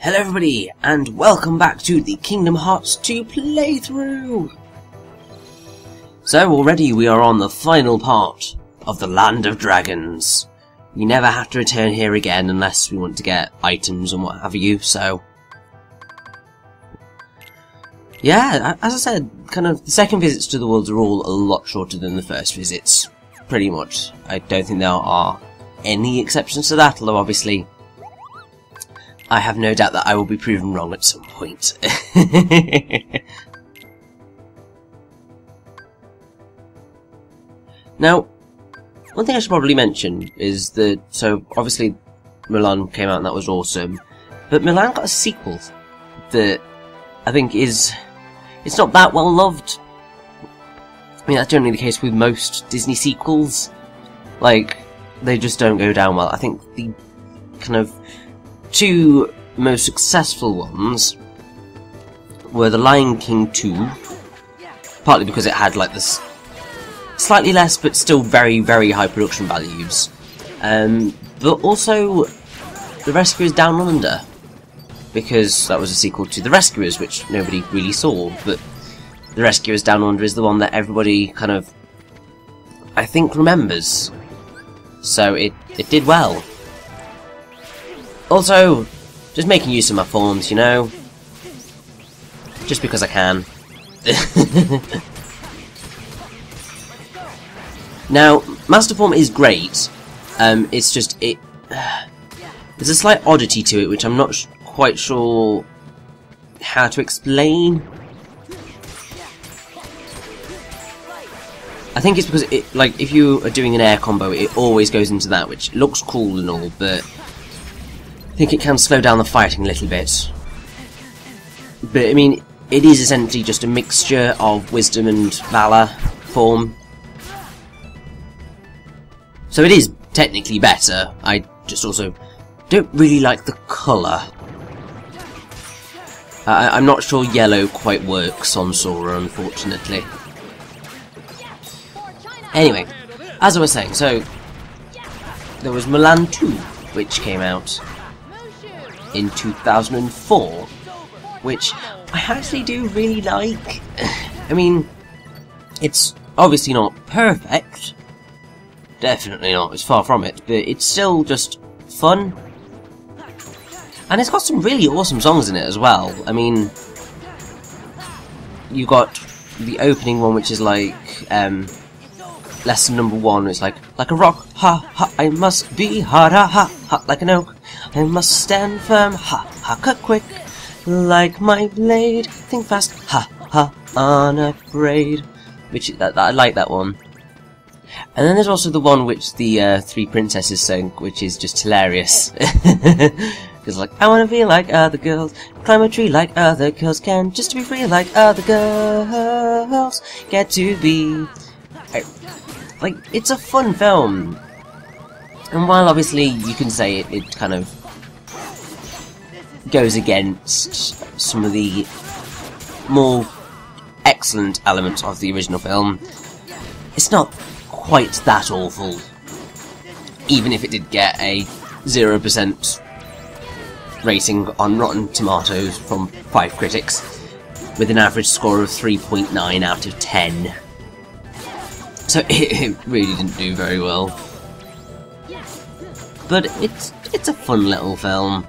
Hello everybody, and welcome back to the Kingdom Hearts 2 playthrough! So already we are on the final part of the Land of Dragons. We never have to return here again unless we want to get items and what have you, so... Yeah, as I said, kind of the second visits to the worlds are all a lot shorter than the first visits. Pretty much. I don't think there are any exceptions to that, although obviously I have no doubt that I will be proven wrong at some point. Now, one thing I should probably mention is that, so obviously Milan came out and that was awesome, but Milan got a sequel that I think it's not that well loved. I mean, that's generally the case with most Disney sequels. Like, they just don't go down well. I think the kind of two most successful ones were The Lion King 2, partly because it had like this slightly less but still very, very high production values, but also The Rescuers Down Under, because that was a sequel to The Rescuers, which nobody really saw, but The Rescuers Down Under is the one that everybody kind of, I think, remembers. So it did well. Also, just making use of my forms, you know? Just because I can. Now, Master Form is great. It's just, there's a slight oddity to it, which I'm not quite sure how to explain. I think it's because it, like, if you are doing an air combo, it always goes into that, which looks cool and all, but I think it can slow down the fighting a little bit. But, I mean, it is essentially just a mixture of wisdom and valor form. So it is technically better. I just also don't really like the colour. I'm not sure yellow quite works on Sora, unfortunately. Anyway, as I was saying, so there was Milan 2, which came out in 2004, which I actually do really like. I mean, it's obviously not perfect, definitely not, it's far from it, but it's still just fun. And it's got some really awesome songs in it as well. I mean, you got the opening one, which is like, lesson number 1, it's like a rock, ha, ha, I must be hard, ha, ha, ha, like an oak, I must stand firm, ha, ha, cut quick, like my blade, think fast, ha, ha, unafraid, which, I like that one. And then there's also the one which the 3 princesses sang, which is just hilarious. Because like, I wanna be like other girls, climb a tree like other girls can, just to be free like other girls, get to be. Like, it's a fun film. And while obviously you can say it kind of goes against some of the more excellent elements of the original film, it's not quite that awful, even if it did get a 0% rating on Rotten Tomatoes from 5 critics, with an average score of 3.9 out of 10. So it really didn't do very well. But it's a fun little film.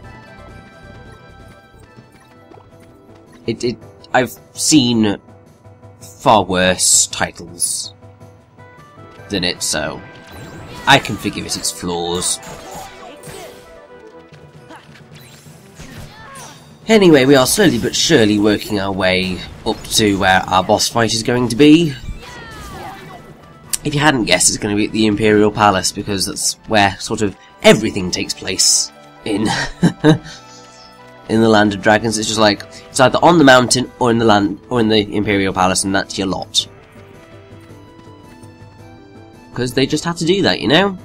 I've seen far worse titles than it, so I can forgive it its flaws. Anyway, we are slowly but surely working our way up to where our boss fight is going to be. If you hadn't guessed, it's going to be at the Imperial Palace, because that's where sort of everything takes place in in the Land of Dragons. It's just like, it's either on the mountain or in the land or in the Imperial Palace, and that's your lot. Because they just have to do that, you know?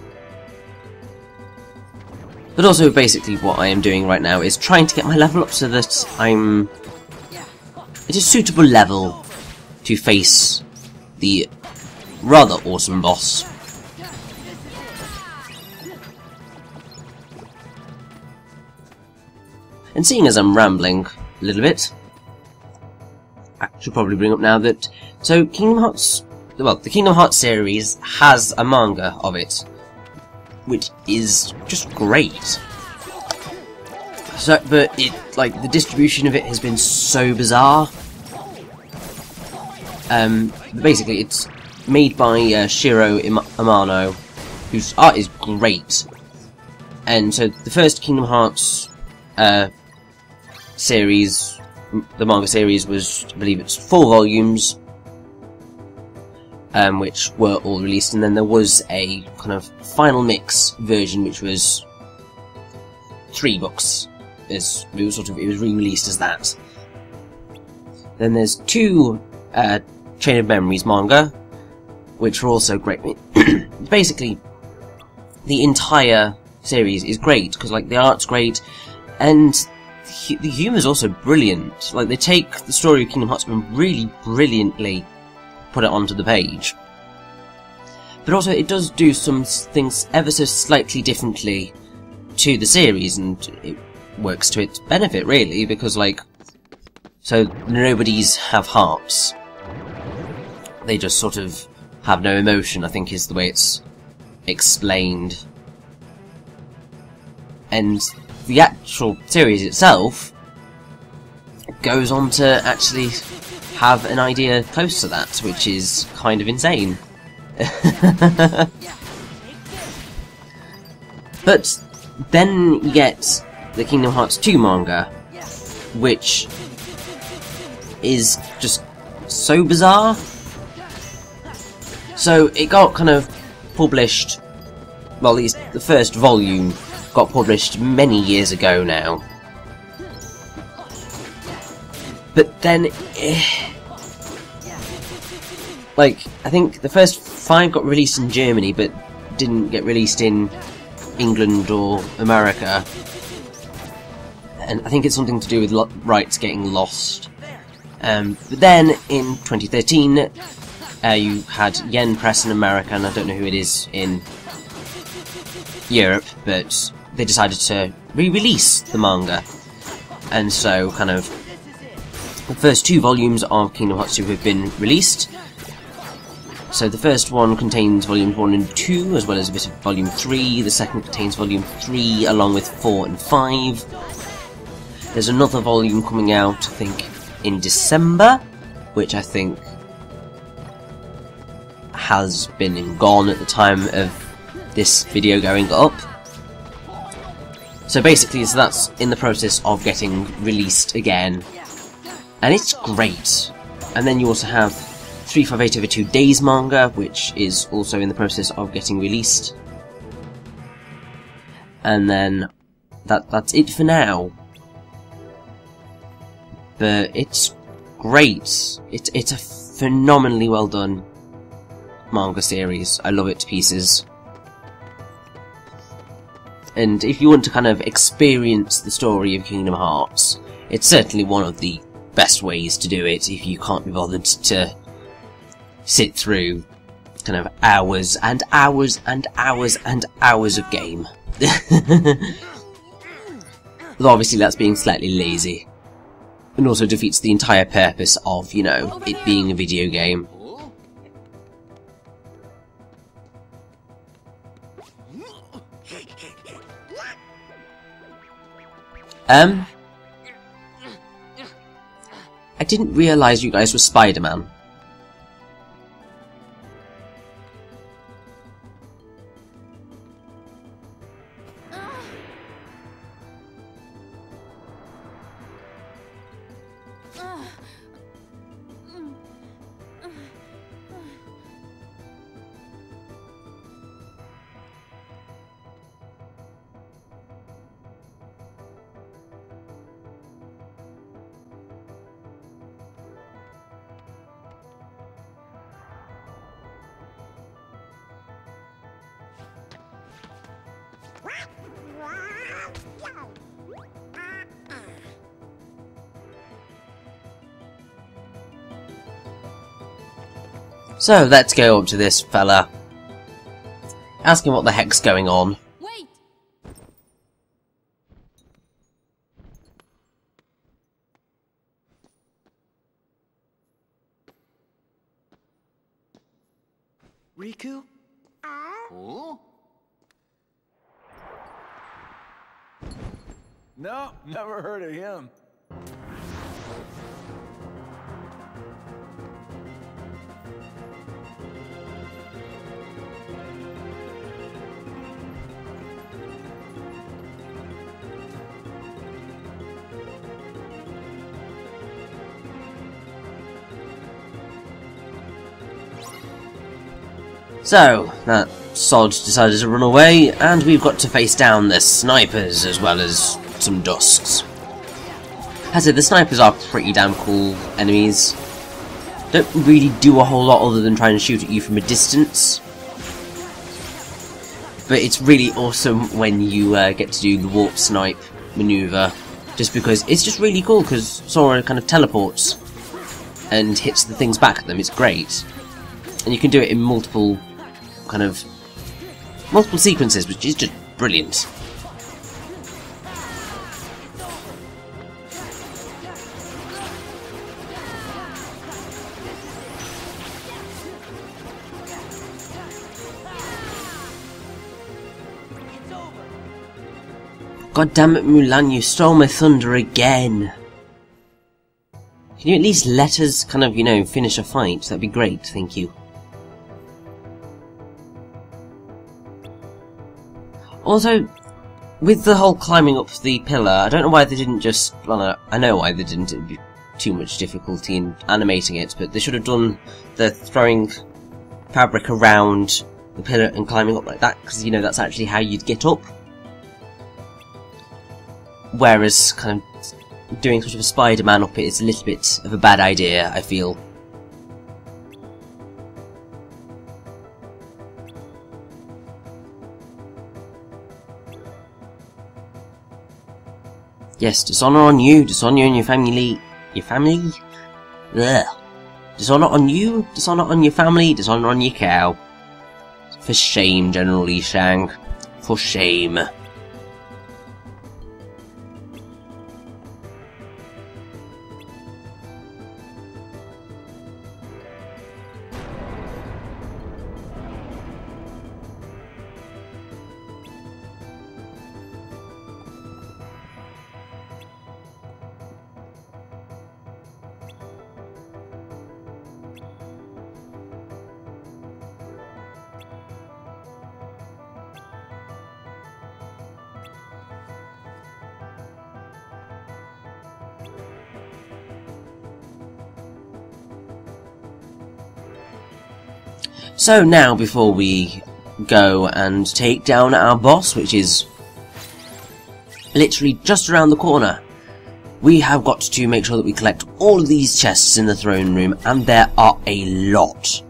But also, basically, what I am doing right now is trying to get my level up so that I'm at a suitable level to face the rather awesome boss. And seeing as I'm rambling a little bit, I should probably bring up now that, so Kingdom Hearts, well, the Kingdom Hearts series has a manga of it, which is just great. So, but it, like, the distribution of it has been so bizarre. Basically, it's made by Shiro Amano, whose art is great. And so the first Kingdom Hearts series, the manga series, was, I believe it's 4 volumes, which were all released, and then there was a kind of final mix version, which was 3 books. It was re-released as that. Then there's 2 Chain of Memories manga, which are also great. Basically, the entire series is great because, like, the art's great, and the humor's also brilliant. Like, they take the story of Kingdom Hearts and really brilliantly put it onto the page. But also, it does do some things ever so slightly differently to the series, and it works to its benefit, really, because, like, so nobodies have hearts. They just sort of have no emotion, I think is the way it's explained. And the actual series itself goes on to actually have an idea close to that, which is kind of insane. But then you get the Kingdom Hearts 2 manga, which is just so bizarre. So it got kind of published, well, at least the first volume got published many years ago now. But then, like, I think the first 5 got released in Germany, but didn't get released in England or America. And I think it's something to do with rights getting lost. But then, in 2013, you had Yen Press in America, and I don't know who it is in Europe, but they decided to re-release the manga. And so, kind of, the first 2 volumes of Kingdom Hearts 2 have been released. So the first one contains volumes 1 and 2, as well as a bit of volume 3. The second contains volume 3, along with 4 and 5. There's another volume coming out, I think, in December, which I think has been gone at the time of this video going up. So basically, that's in the process of getting released again, and it's great. And then you also have 358 over 2 Days manga, which is also in the process of getting released. And then that's it for now. But it's great. It's a phenomenally well done manga series. I love it to pieces. And if you want to kind of experience the story of Kingdom Hearts, it's certainly one of the best ways to do it if you can't be bothered to sit through kind of hours and hours and hours and hours of game. Although obviously that's being slightly lazy. And also defeats the entire purpose of, you know, it being a video game. I didn't realise you guys were Spider-Man. So let's go up to this fella. Ask him what the heck's going on. Wait. Riku? Who? No, never heard of him. So, that sod decided to run away, and we've got to face down the snipers as well as some dusks. As I said, the snipers are pretty damn cool enemies. Don't really do a whole lot other than try and shoot at you from a distance. But it's really awesome when you get to do the warp snipe maneuver, just because it's just really cool, because Sora kind of teleports and hits the things back at them. It's great. And you can do it in multiple sequences, which is just brilliant. God damn it, Mulan, you stole my thunder again. Can you at least let us finish a fight? That'd be great, thank you. Also, with the whole climbing up the pillar, I don't know why they didn't just... Well, I know why they didn't. It would be too much difficulty in animating it, but they should have done the throwing fabric around the pillar and climbing up like that, because, that's actually how you'd get up. Whereas, doing sort of a Spider-Man up it is a little bit of a bad idea, I feel. Yes, dishonor on you, dishonor on your family. Your family? Ugh. Dishonor on you, dishonor on your family, dishonor on your cow. For shame, General Li Shang. For shame. So now, before we go and take down our boss, which is literally just around the corner, we have got to make sure that we collect all of these chests in the throne room, and there are a lot.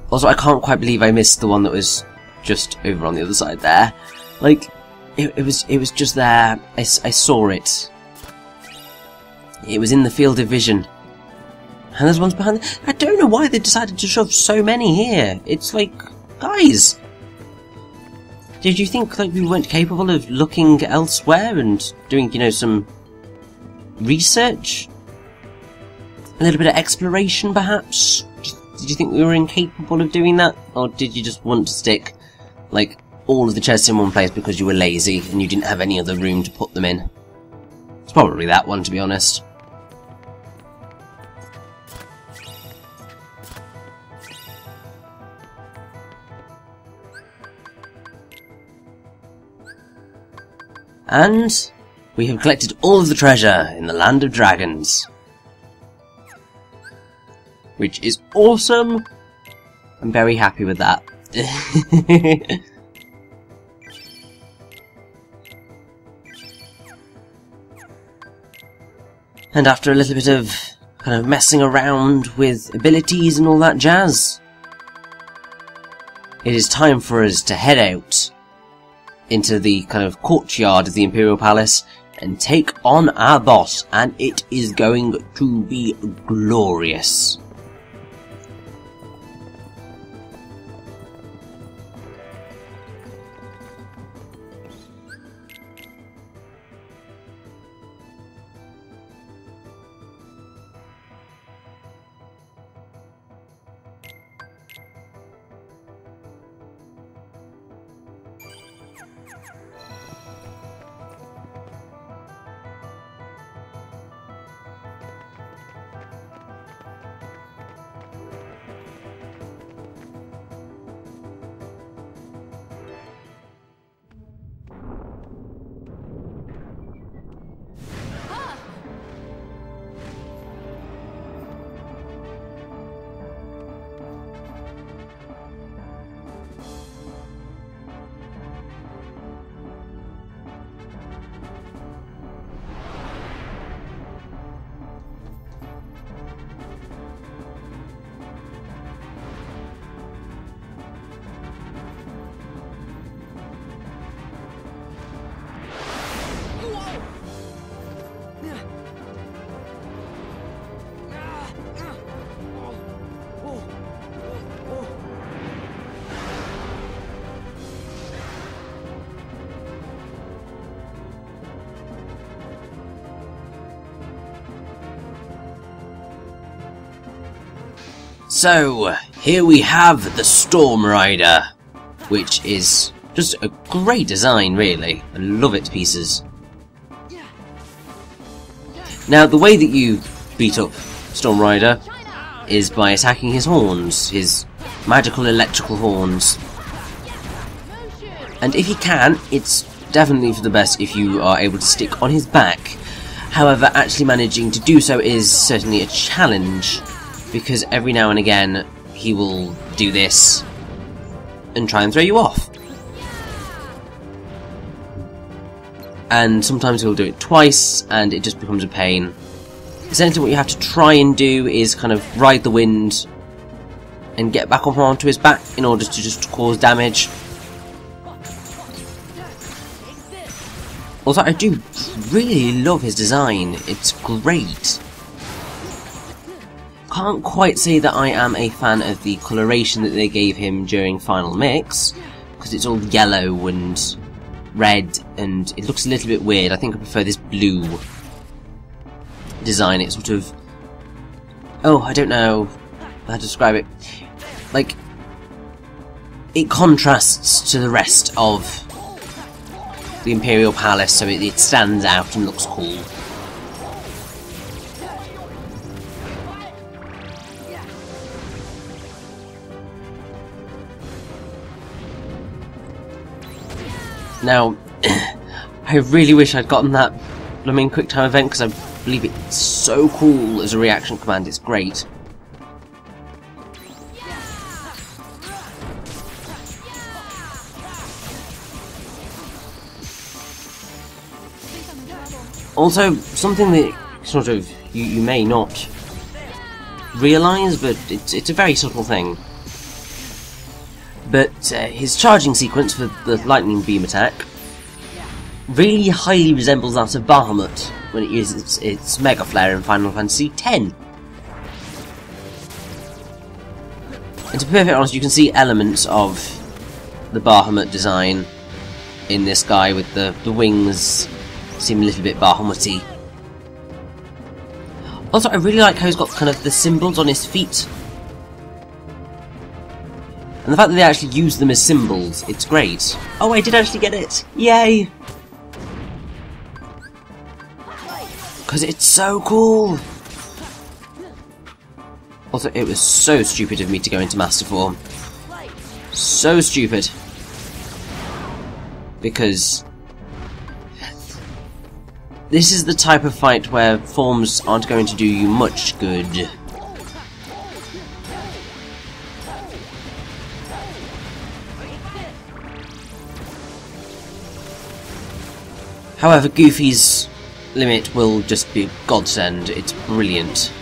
Also, I can't quite believe I missed the one that was just over on the other side there. Like, it was just there. I saw it. It was in the field of vision. And there's ones behind. I don't know why they decided to shove so many here. It's like, guys, did you think we weren't capable of looking elsewhere and doing, some research? A little bit of exploration, perhaps? Did you think we were incapable of doing that? Or did you just want to stick, all of the chests in one place because you were lazy and you didn't have any other room to put them in? It's probably that one, to be honest. And we have collected all of the treasure in the Land of Dragons. Which is awesome. I'm very happy with that. And after a little bit of messing around with abilities and all that jazz, it is time for us to head out into the courtyard of the Imperial Palace and take on our boss, and it is going to be glorious. So, here we have the Storm Rider, which is just a great design, really. I love it to pieces. Now, the way that you beat up Storm Rider is by attacking his horns, his magical electrical horns. And if you can, it's definitely for the best if you are able to stick on his back. However, actually managing to do so is certainly a challenge, because every now and again he will do this and try and throw you off. And sometimes he'll do it twice and it just becomes a pain. Essentially what you have to try and do is kind of ride the wind and get back up onto his back in order to just cause damage. Also, I do really love his design. It's great. Can't quite say that I am a fan of the coloration that they gave him during Final Mix, because it's all yellow and red and it looks a little bit weird. I think I prefer this blue design. It's sort of... oh, I don't know how to describe it. Like, it contrasts to the rest of the Imperial Palace, so it stands out and looks cool. Now, I really wish I'd gotten that blooming quick time event, because I believe it's so cool as a reaction command. It's great. Also, something that sort of you may not realise, but it's a very subtle thing. But his charging sequence for the lightning beam attack really highly resembles that of Bahamut when it uses its Mega Flare in Final Fantasy X. And to be perfectly honest, you can see elements of the Bahamut design in this guy, with the wings seem a little bit Bahamut-y. Also, I really like how he's got kind of the symbols on his feet. And the fact that they actually use them as symbols, it's great. Oh, I did actually get it! Yay! Because it's so cool! Also, it was so stupid of me to go into Master Form. So stupid. Because this is the type of fight where forms aren't going to do you much good. However, Goofy's limit will just be a godsend. It's brilliant.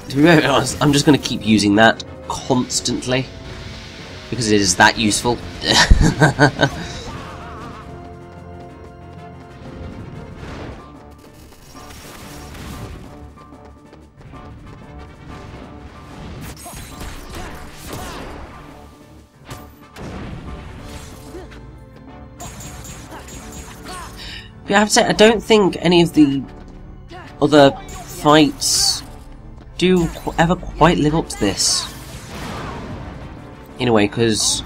To be very honest, I'm just going to keep using that constantly, because it is that useful. I have to say, I don't think any of the other fights do ever quite live up to this. In a way, because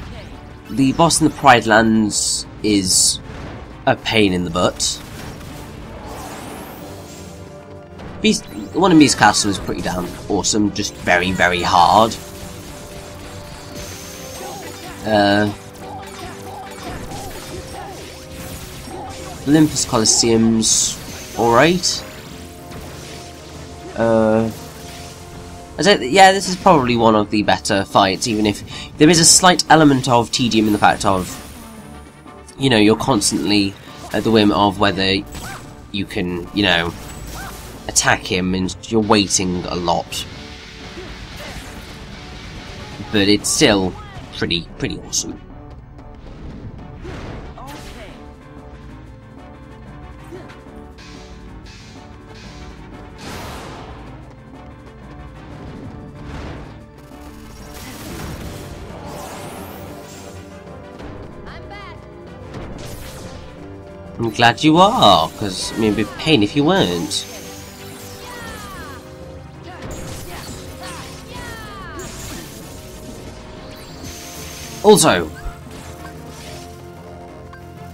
the boss in the Pride Lands is a pain in the butt. The one in Beast Castle is pretty damn awesome, just very, very hard. Olympus Coliseum's alright. I say, yeah, this is probably one of the better fights, even if there is a slight element of tedium in the fact of, you know, you're constantly at the whim of whether you can, you know, attack him, and you're waiting a lot. But it's still pretty awesome. I'm glad you are, because I mean, it'd be a pain if you weren't. Also,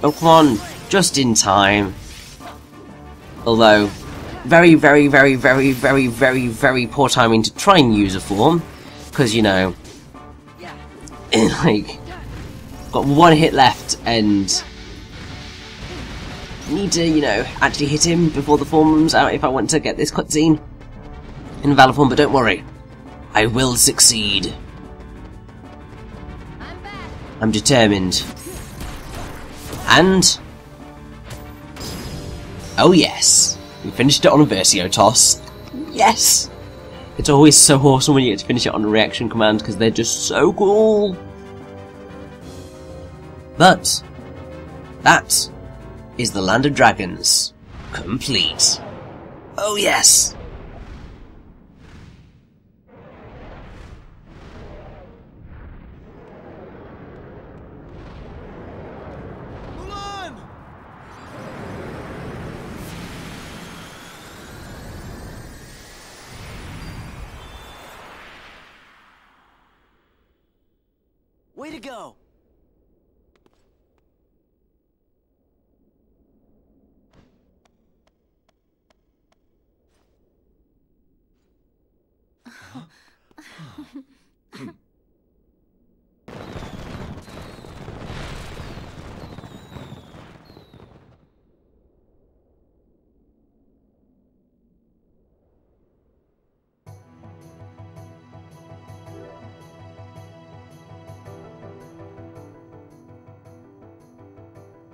oh come on, just in time. Although, very, very, very, very, very, very, very poor timing to try and use a form, because you know, like, got one hit left and need to, you know, actually hit him before the form runs out if I want to get this cutscene in Valor form. But don't worry, I will succeed. I'm determined. And oh yes, we finished it on a Versio toss. Yes! It's always so awesome when you get to finish it on a reaction command because they're just so cool. But that is the Land of Dragons complete. Oh yes! Way to go!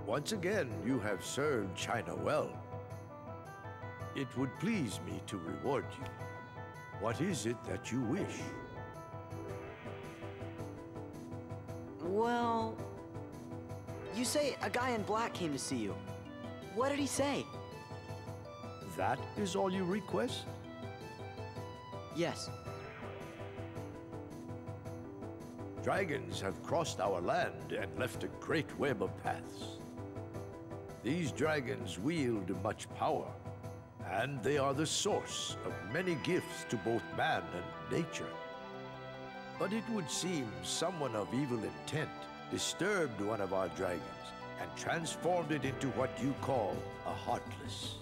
Once again, you have served China well. It would please me to reward you. What is it that you wish? Well, you say a guy in black came to see you. What did he say? That is all you request? Yes. Dragons have crossed our land and left a great web of paths. These dragons wield much power, and they are the source of many gifts to both man and nature. But it would seem someone of evil intent disturbed one of our dragons and transformed it into what you call a Heartless.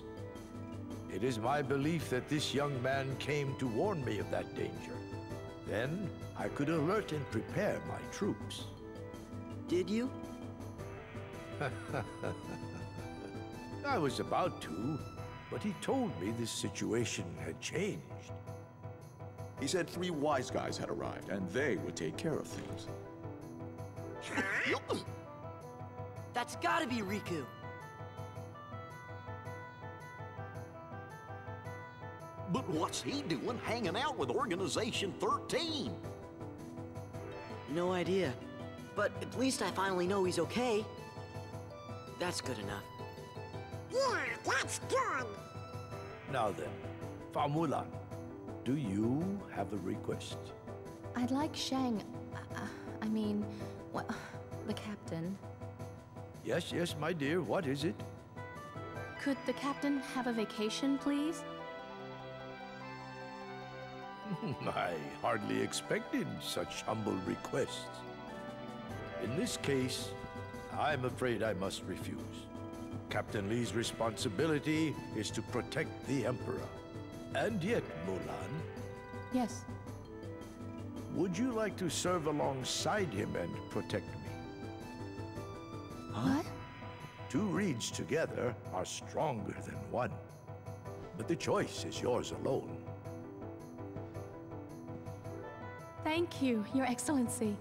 It is my belief that this young man came to warn me of that danger. Then I could alert and prepare my troops. Did you? I was about to, but he told me this situation had changed. He said 3 wise guys had arrived, and they would take care of things. That's gotta be Riku. But what's he doing hanging out with Organization 13? No idea. But at least I finally know he's okay. That's good enough. Yeah, that's good. Now then, Famulan, do you have a request? I'd like Shang, I mean, well, the captain. Yes, yes, my dear, what is it? Could the captain have a vacation, please? I hardly expected such humble requests. In this case, I'm afraid I must refuse. Captain Lee's responsibility is to protect the Emperor. And yet, Mulan, Yes. would you like to serve alongside him and protect me? What? 2 reeds together are stronger than one. But the choice is yours alone. Thank you, Your Excellency.